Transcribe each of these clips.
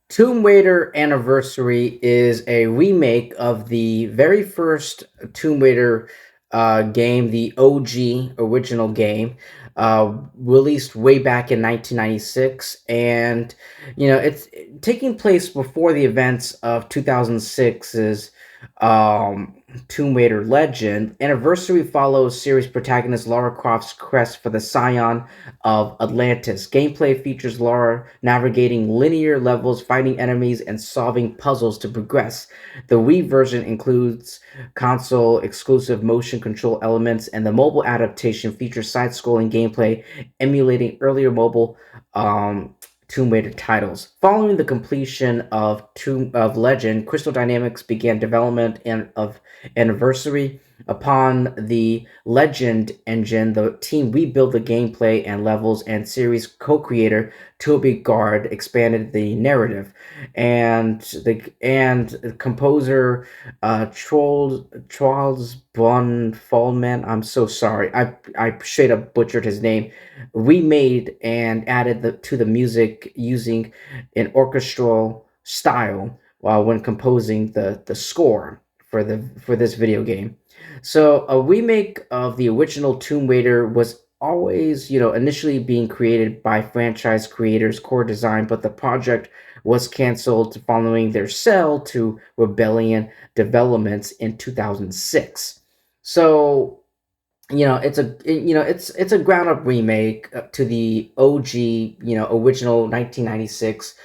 Tomb Raider Anniversary is a remake of the very first Tomb Raider game, the OG original game, released way back in 1996, and it's taking place before the events of 2006's Tomb Raider Legend. Anniversary follows series protagonist Lara Croft's quest for the Scion of Atlantis. Gameplay features Lara navigating linear levels, fighting enemies, and solving puzzles to progress. The Wii version includes console exclusive motion control elements, and the mobile adaptation features side scrolling gameplay emulating earlier mobile Tomb Raider titles. Following the completion of Tomb of Legend, Crystal Dynamics began development of Anniversary. Upon the Legend engine, the team rebuilt the gameplay and levels, and series co-creator Toby Gard expanded the narrative, and composer Charles Bon Fallman. I'm so sorry. I straight up butchered his name. Remade and added to the music using an orchestral style while when composing the score for this video game. So a remake of the original Tomb Raider was always, initially being created by franchise creators Core Design, but the project was canceled following their sale to Rebellion Developments in 2006. So it's a ground up remake to the OG, original 1996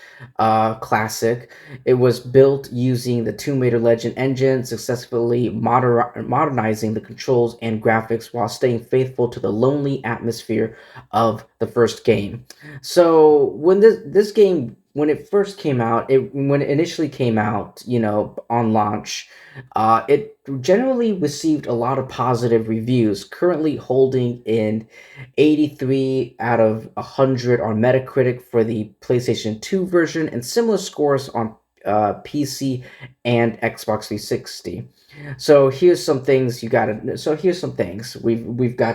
classic. It was built using the Tomb Raider Legend engine, successfully modernizing the controls and graphics while staying faithful to the lonely atmosphere of the first game. So when this game when it first came out, when it initially came out, on launch, it generally received a lot of positive reviews, currently holding in 83 out of 100 on Metacritic for the PlayStation 2 version, and similar scores on PC and Xbox 360. So here's some things we've got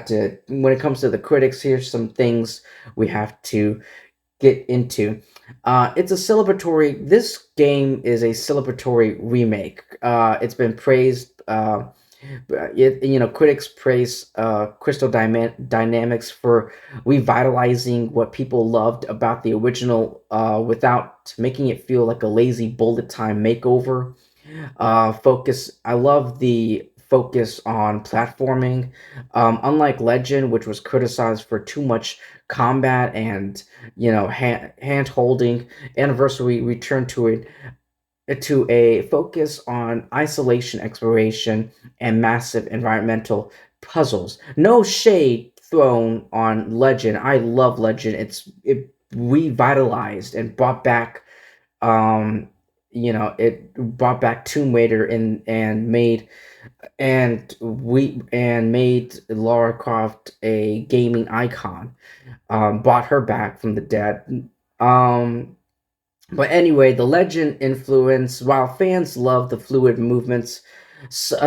to when it comes to the critics. Here's some things we have to get into. It's a celebratory. This game is a celebratory remake. It's been praised. Critics praise Dynamics for revitalizing what people loved about the original, without making it feel like a lazy bullet time makeover. I love the focus on platforming. Unlike Legend, which was criticized for too much combat and hand holding, Anniversary returned to a focus on isolation exploration and massive environmental puzzles. No shade thrown on Legend. I love Legend. It revitalized and brought back it brought back Tomb Raider and made Lara Croft a gaming icon. Brought her back from the dead. Um, but anyway, the Legend influence, while fans love the fluid movements,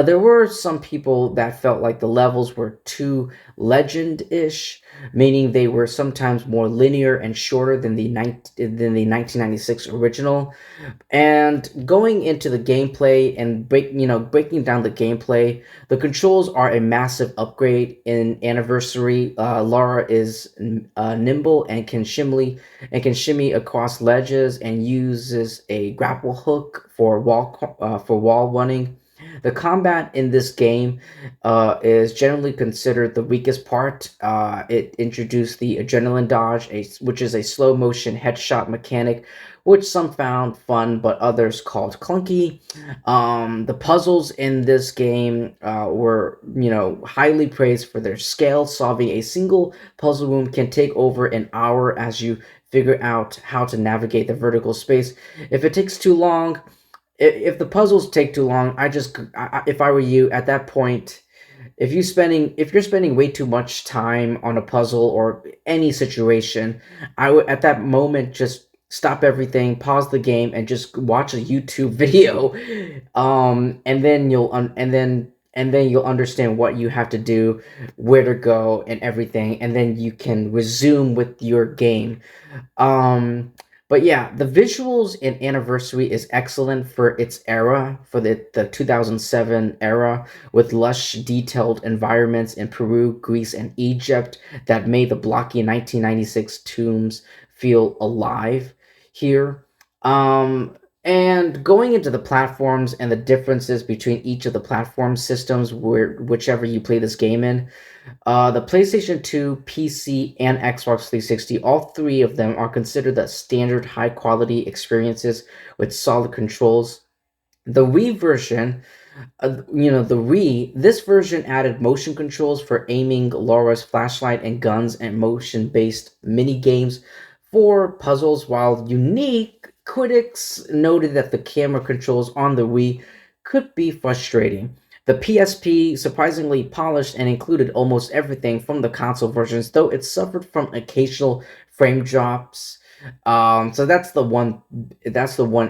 there were some people that felt like the levels were too Legend-ish, meaning they were sometimes more linear and shorter than the 1996 original. And going into the gameplay and breaking down the gameplay, the controls are a massive upgrade in Anniversary. Lara is nimble and can shimmy across ledges and uses a grapple hook for wall running. The combat in this game is generally considered the weakest part. It introduced the adrenaline dodge, which is a slow motion headshot mechanic, which some found fun but others called clunky. The puzzles in this game were, highly praised for their scale. Solving a single puzzle room can take over an hour as you figure out how to navigate the vertical space. If it takes too long, if the puzzles take too long, if I were you at that point, if you're spending way too much time on a puzzle or any situation, I would at that moment just stop everything, pause the game, and just watch a YouTube video, and then you'll understand what you have to do, where to go, and everything, and then you can resume with your game. Um, But yeah, the visuals in Anniversary is excellent for its era, for the 2007 era, with lush, detailed environments in Peru, Greece, and Egypt that made the blocky 1996 tombs feel alive here. Um, and going into the platforms and the differences between each of the platform systems, whichever you play this game in, the PlayStation 2, PC, and Xbox 360, all three of them are considered the standard high quality experiences with solid controls. The Wii version, this version added motion controls for aiming Laura's flashlight and guns and motion based mini games for puzzles, while unique critics noted that the camera controls on the Wii could be frustrating. The PSP surprisingly polished and included almost everything from the console versions, though it suffered from occasional frame drops. So that's the one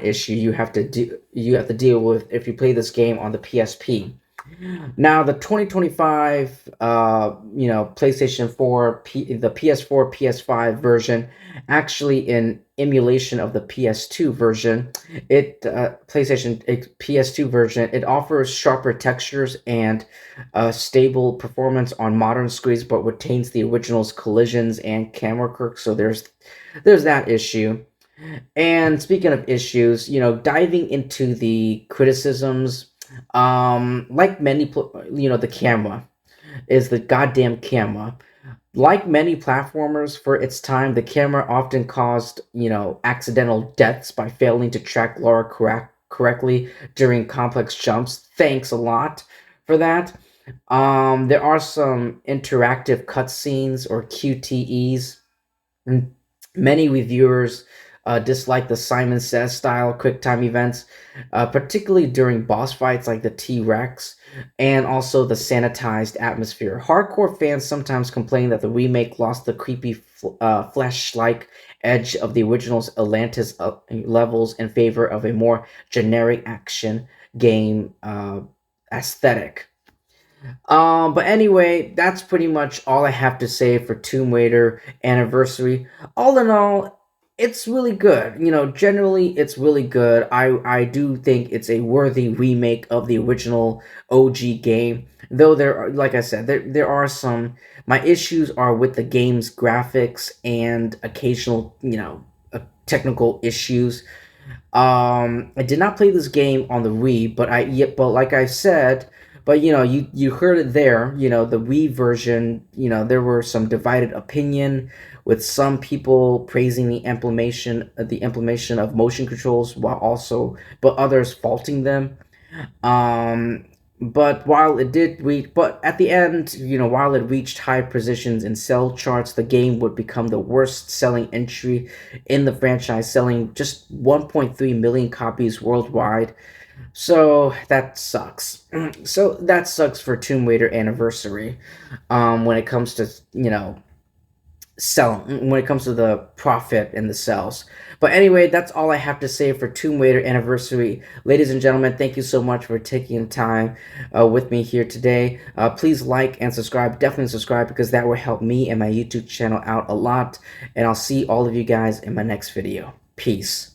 issue you have to deal with if you play this game on the PSP. Now the 2025 PlayStation 4 the PS4 PS5 version, actually in emulation of the PS2 version, PS2 version, it offers sharper textures and stable performance on modern screens, but retains the original's collisions and camera quirks. So there's that issue. And speaking of issues, diving into the criticisms, like the camera is the goddamn camera. Like many platformers for its time, the camera often caused, accidental deaths by failing to track Laura correctly during complex jumps. Thanks a lot for that. There are some interactive cutscenes or QTEs. Mm, Many reviewers dislike the Simon Says style QuickTime events, particularly during boss fights like the T Rex, and also the sanitized atmosphere. Hardcore fans sometimes complain that the remake lost the creepy, flesh like edge of the original's Atlantis levels in favor of a more generic action game aesthetic. But anyway, that's pretty much all I have to say for Tomb Raider Anniversary. All in all, it's really good. Generally it's really good. I do think it's a worthy remake of the original OG game. Though there are, like I said, there are some my issues are with the game's graphics and occasional, technical issues. I did not play this game on the Wii, but like I said, but you heard it there. The Wii version. There were some divided opinion, with some people praising the implementation of motion controls, but others faulting them. Um, but at the end, while it reached high positions in sell charts, the game would become the worst selling entry in the franchise, selling just 1.3 million copies worldwide. So that sucks. So that sucks for Tomb Raider Anniversary. When it comes to when it comes to the profit and the sales. But anyway, that's all I have to say for Tomb Raider Anniversary. Ladies and gentlemen, thank you so much for taking time with me here today. Please like and subscribe. Definitely subscribe, because that will help me and my YouTube channel out a lot. And I'll see all of you guys in my next video. Peace.